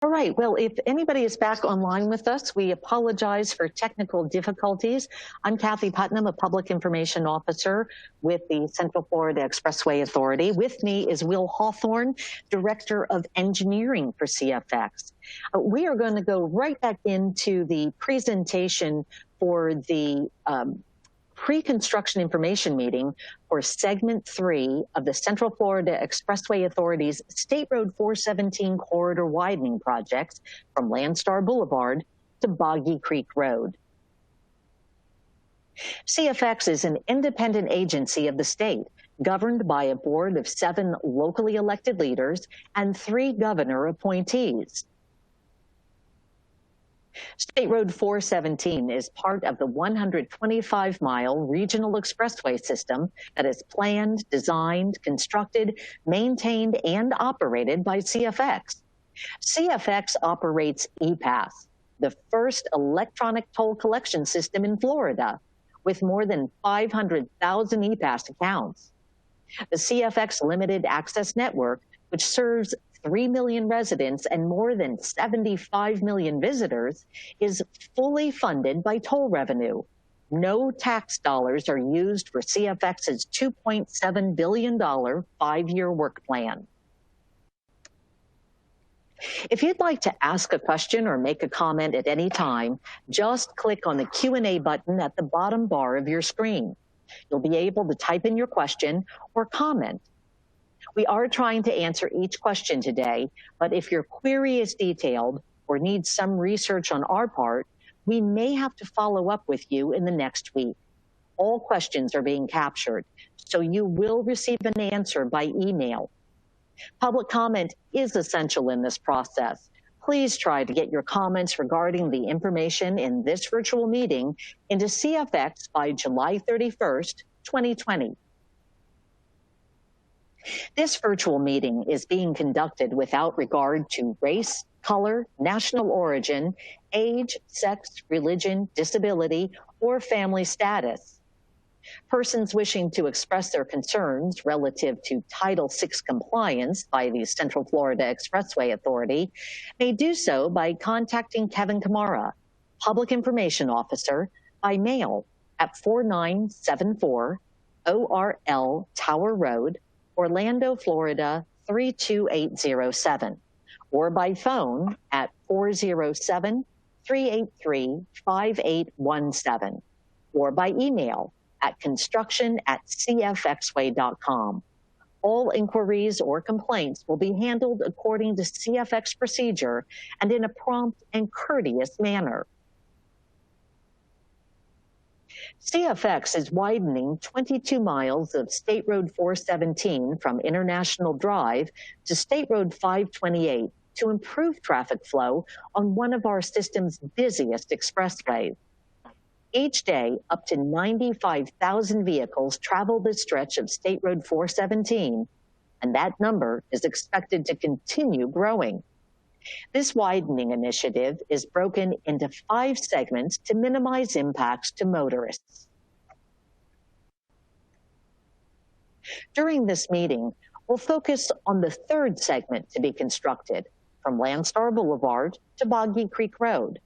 All right, well, if anybody is back online with us, we apologize for technical difficulties. I'm Kathy Putnam, a public information officer with the Central Florida Expressway Authority. With me is Will Hawthorne, Director of Engineering for CFX. We are going to go right back into the presentation for the pre-construction information meeting for segment 3 of the Central Florida Expressway Authority's State Road 417 corridor widening projects from Landstar Boulevard to Boggy Creek Road. CFX is an independent agency of the state, governed by a board of 7 locally elected leaders and 3 governor appointees. State Road 417 is part of the 125-mile regional expressway system that is planned, designed, constructed, maintained, and operated by CFX. CFX operates ePass, the first electronic toll collection system in Florida, with more than 500,000 ePass accounts. The CFX Limited Access Network, which serves 3 million residents and more than 75 million visitors, is fully funded by toll revenue. No tax dollars are used for CFX's $2.7 billion 5-year work plan. If you'd like to ask a question or make a comment at any time, just click on the Q&A button at the bottom bar of your screen. You'll be able to type in your question or comment. We are trying to answer each question today, but if your query is detailed or needs some research on our part, we may have to follow up with you in the next week. All questions are being captured, so you will receive an answer by email. Public comment is essential in this process. Please try to get your comments regarding the information in this virtual meeting into CFX by July 31st, 2020. This virtual meeting is being conducted without regard to race, color, national origin, age, sex, religion, disability, or family status. Persons wishing to express their concerns relative to Title VI compliance by the Central Florida Expressway Authority may do so by contacting Kevin Kamara, Public Information Officer, by mail at 4974 ORL Tower Road, Orlando, Florida 32807, or by phone at 407-383-5817, or by email at construction@cfxway.com. All inquiries or complaints will be handled according to CFX procedure and in a prompt and courteous manner. CFX is widening 22 miles of State Road 417 from International Drive to State Road 528 to improve traffic flow on one of our system's busiest expressways. Each day, up to 95,000 vehicles travel this stretch of State Road 417, and that number is expected to continue growing. This widening initiative is broken into 5 segments to minimize impacts to motorists. During this meeting, we'll focus on the 3rd segment to be constructed, from Landstar Boulevard to Boggy Creek Road.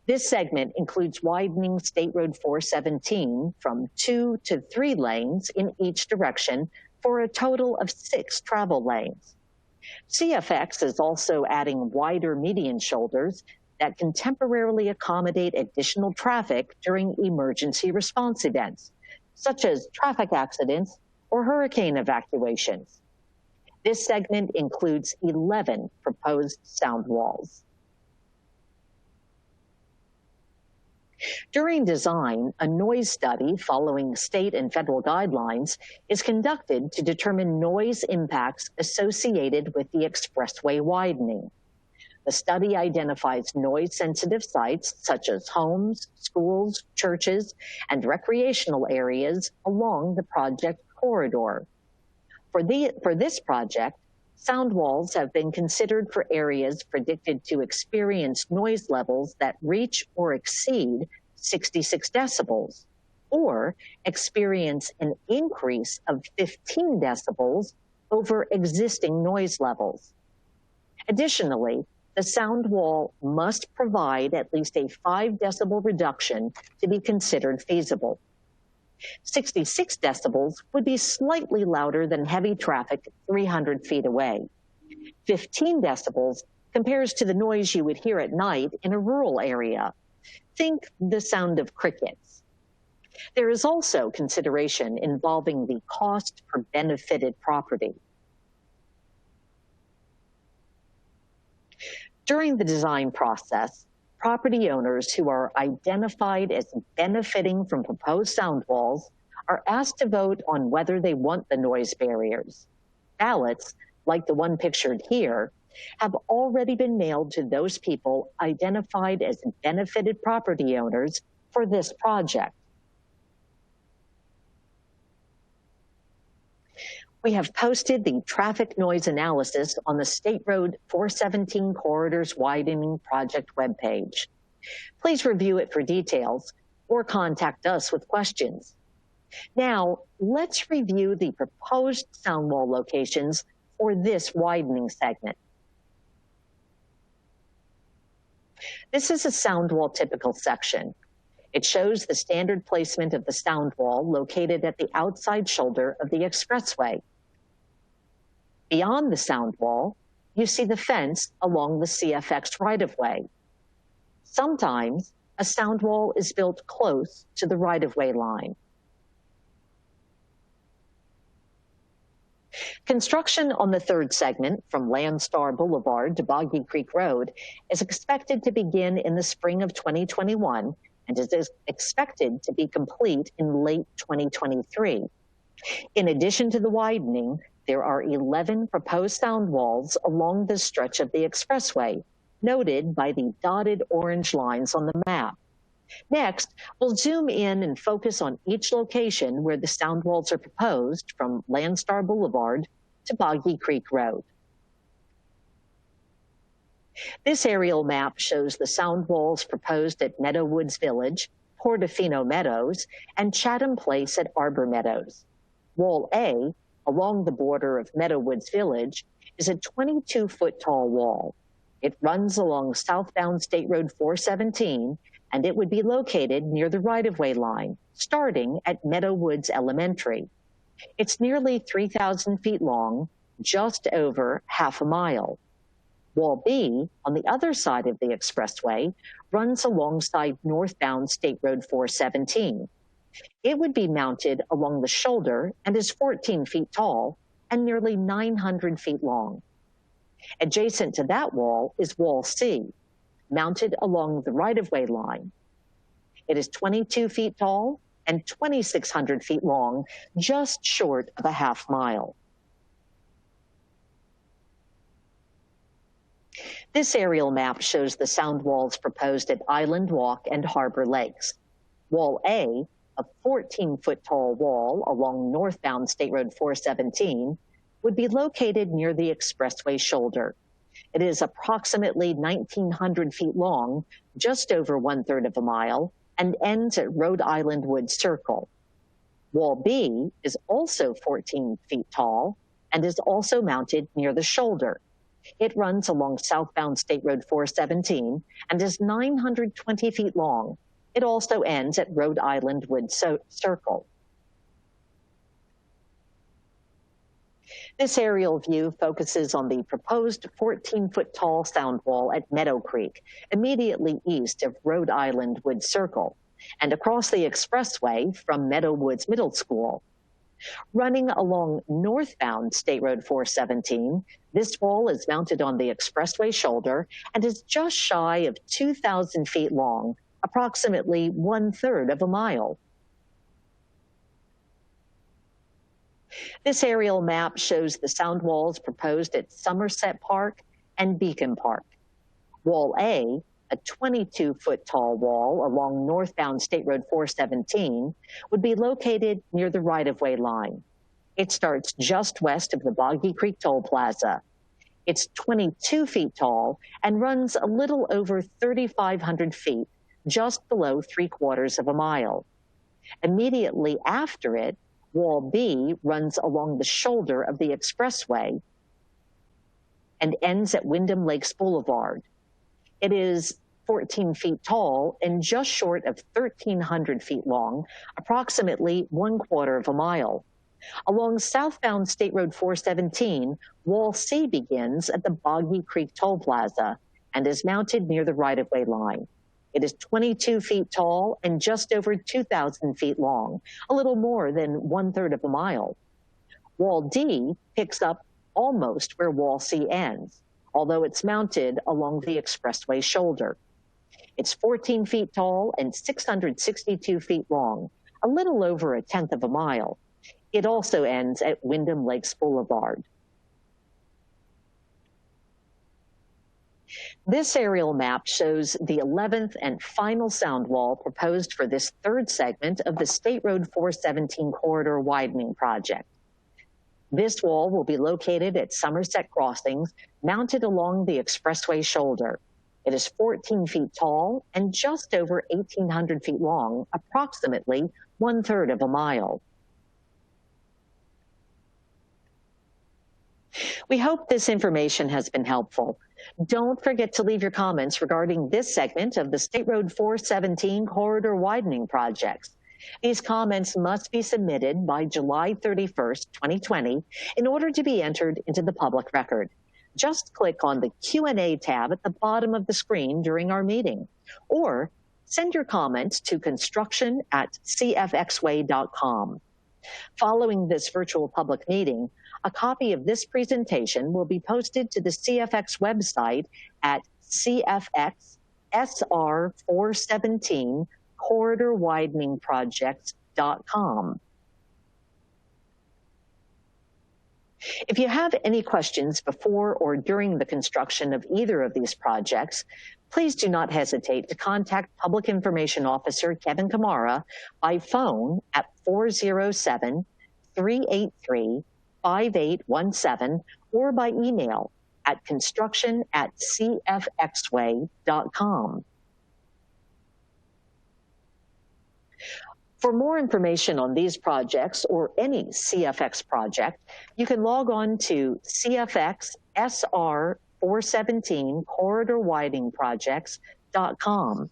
This segment includes widening State Road 417 from 2 to 3 lanes in each direction for a total of 6 travel lanes. CFX is also adding wider median shoulders that can temporarily accommodate additional traffic during emergency response events, such as traffic accidents or hurricane evacuations. This segment includes 11 proposed sound walls. During design, a noise study following state and federal guidelines is conducted to determine noise impacts associated with the expressway widening. The study identifies noise-sensitive sites such as homes, schools, churches, and recreational areas along the project corridor. For this project, sound walls have been considered for areas predicted to experience noise levels that reach or exceed 66 decibels, or experience an increase of 15 decibels over existing noise levels. Additionally, the sound wall must provide at least a 5 decibel reduction to be considered feasible. 66 decibels would be slightly louder than heavy traffic 300 feet away. 15 decibels compares to the noise you would hear at night in a rural area. Think the sound of crickets. There is also consideration involving the cost per benefited property. During the design process, property owners who are identified as benefiting from proposed sound walls are asked to vote on whether they want the noise barriers. Ballots, like the one pictured here, have already been mailed to those people identified as benefited property owners for this project. We have posted the traffic noise analysis on the State Road 417 Corridors Widening Project webpage. Please review it for details or contact us with questions. Now, let's review the proposed sound wall locations for this widening segment. This is a sound wall typical section. It shows the standard placement of the sound wall located at the outside shoulder of the expressway. Beyond the sound wall, you see the fence along the CFX right-of-way. Sometimes a sound wall is built close to the right-of-way line. Construction on the third segment from Landstar Boulevard to Boggy Creek Road is expected to begin in the spring of 2021 and is expected to be complete in late 2023. In addition to the widening, there are 11 proposed sound walls along this stretch of the expressway, noted by the dotted orange lines on the map. Next, we'll zoom in and focus on each location where the sound walls are proposed from Landstar Boulevard to Boggy Creek Road. This aerial map shows the sound walls proposed at Meadowwoods Village, Portofino Meadows, and Chatham Place at Arbor Meadows. Wall A, along the border of Meadowwoods Village, is a 22-foot tall wall. It runs along southbound State Road 417, and it would be located near the right-of-way line, starting at Meadowwoods Elementary. It's nearly 3,000 feet long, just over half a mile. Wall B, on the other side of the expressway, runs alongside northbound State Road 417. It would be mounted along the shoulder and is 14 feet tall and nearly 900 feet long. Adjacent to that wall is Wall C, mounted along the right-of-way line. It is 22 feet tall and 2,600 feet long, just short of a half mile. This aerial map shows the sound walls proposed at Island Walk and Harbor Lakes. Wall A, a 14-foot tall wall along northbound State Road 417, would be located near the expressway shoulder. It is approximately 1,900 feet long, just over 1/3 of a mile, and ends at Rhode Island Woods Circle. Wall B is also 14 feet tall and is also mounted near the shoulder. It runs along southbound State Road 417 and is 920 feet long. It also ends at Rhode Island Woods Circle. This aerial view focuses on the proposed 14-foot tall sound wall at Meadow Creek, immediately east of Rhode Island Woods Circle, and across the expressway from Meadow Woods Middle School. Running along northbound State Road 417, this wall is mounted on the expressway shoulder and is just shy of 2,000 feet long, approximately 1/3 of a mile. This aerial map shows the sound walls proposed at Somerset Park and Beacon Park. Wall A, a 22-foot tall wall along northbound State Road 417, would be located near the right-of-way line. It starts just west of the Boggy Creek Toll Plaza. It's 22 feet tall and runs a little over 3,500 feet, just below 3/4 of a mile. Immediately after it, Wall B runs along the shoulder of the expressway and ends at Wyndham Lakes Boulevard. It is 14 feet tall and just short of 1,300 feet long, approximately 1/4 of a mile. Along southbound State Road 417, Wall C begins at the Boggy Creek Toll Plaza and is mounted near the right-of-way line. It is 22 feet tall and just over 2,000 feet long, a little more than 1/3 of a mile. Wall D picks up almost where Wall C ends, although it's mounted along the expressway shoulder. It's 14 feet tall and 662 feet long, a little over 1/10 of a mile. It also ends at Wyndham Lakes Boulevard. This aerial map shows the 11th and final sound wall proposed for this third segment of the State Road 417 corridor widening project. This wall will be located at Somerset Crossings, mounted along the expressway shoulder. It is 14 feet tall and just over 1,800 feet long, approximately 1/3 of a mile. We hope this information has been helpful. Don't forget to leave your comments regarding this segment of the State Road 417 corridor widening projects. These comments must be submitted by July 31st, 2020, in order to be entered into the public record. Just click on the Q&A tab at the bottom of the screen during our meeting, or send your comments to construction@cfxway.com. Following this virtual public meeting, a copy of this presentation will be posted to the CFX website at cfxsr417 corridorwideningprojects.com. If you have any questions before or during the construction of either of these projects, please do not hesitate to contact Public Information Officer Kevin Kamara by phone at 407-383-5817 or by email at construction@cfxway.com. For more information on these projects or any CFX project, you can log on to cfxsr417 corridorwideningprojects.com.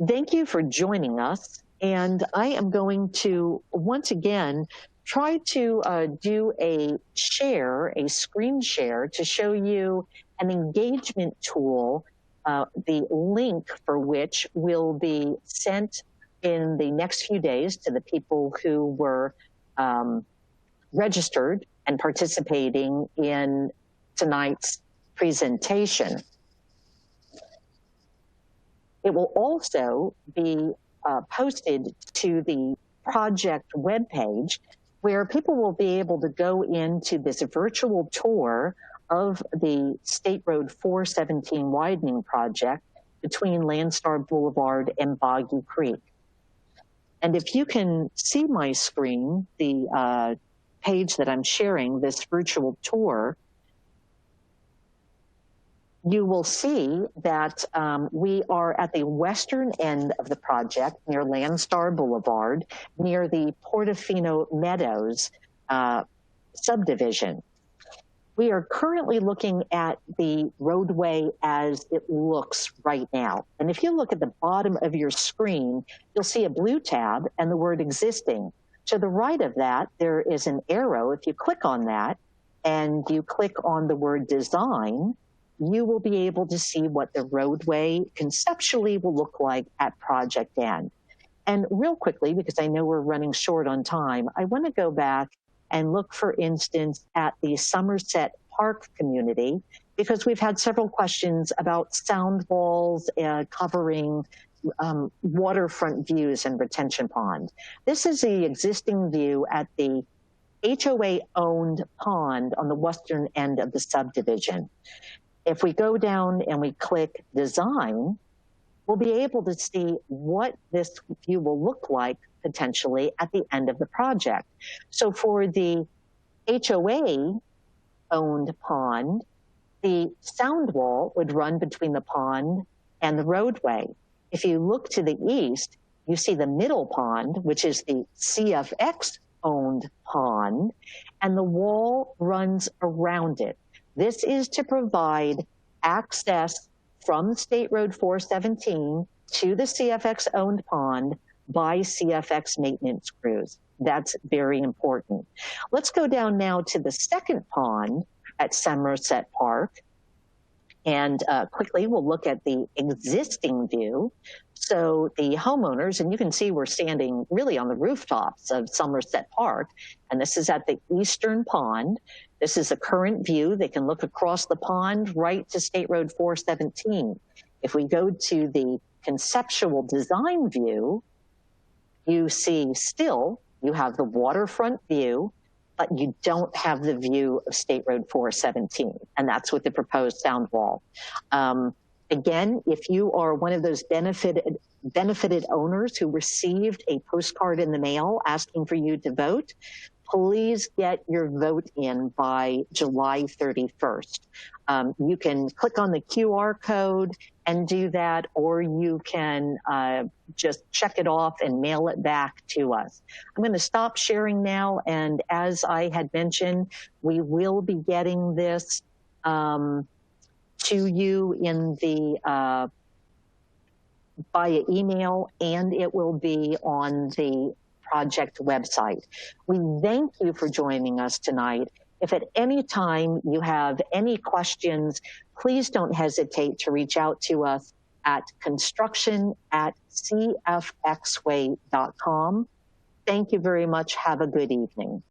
Thank you for joining us, and I am going to once again try to do a screen share to show you an engagement tool, the link for which will be sent in the next few days to the people who were registered and participating in tonight's presentation. It will also be posted to the project webpage, where people will be able to go into this virtual tour of the State Road 417 widening project between Landstar Boulevard and Boggy Creek. And if you can see my screen, the page that I'm sharing, this virtual tour, you will see that we are at the western end of the project near Landstar Boulevard, near the Portofino Meadows subdivision. We are currently looking at the roadway as it looks right now. And if you look at the bottom of your screen, you'll see a blue tab and the word existing. To the right of that, there is an arrow. If you click on that and you click on the word design, you will be able to see what the roadway conceptually will look like at project end. And real quickly, because I know we're running short on time, I want to go back and look, for instance, at the Somerset Park community, because we've had several questions about sound walls covering waterfront views and retention pond. This is the existing view at the HOA-owned pond on the western end of the subdivision. If we go down and we click design, we'll be able to see what this view will look like potentially at the end of the project. So for the HOA-owned pond, the sound wall would run between the pond and the roadway. If you look to the east, you see the middle pond, which is the CFX-owned pond, and the wall runs around it. This is to provide access from State Road 417 to the CFX-owned pond by CFX maintenance crews. That's very important. Let's go down now to the second pond at Somerset Park. And quickly, we'll look at the existing view. So the homeowners, and you can see we're standing really on the rooftops of Somerset Park, and this is at the eastern pond. This is a current view. They can look across the pond right to State Road 417. If we go to the conceptual design view, you see still you have the waterfront view, but you don't have the view of State Road 417, and that's with the proposed sound wall. Again, if you are one of those benefited owners who received a postcard in the mail asking for you to vote, please get your vote in by July 31st. You can click on the QR code and do that, or you can just check it off and mail it back to us. I'm going to stop sharing now, and as I had mentioned, we will be getting this to you in the via email, and it will be on the project website. We thank you for joining us tonight. If at any time you have any questions, please don't hesitate to reach out to us at construction@cfxway.com. Thank you very much. Have a good evening.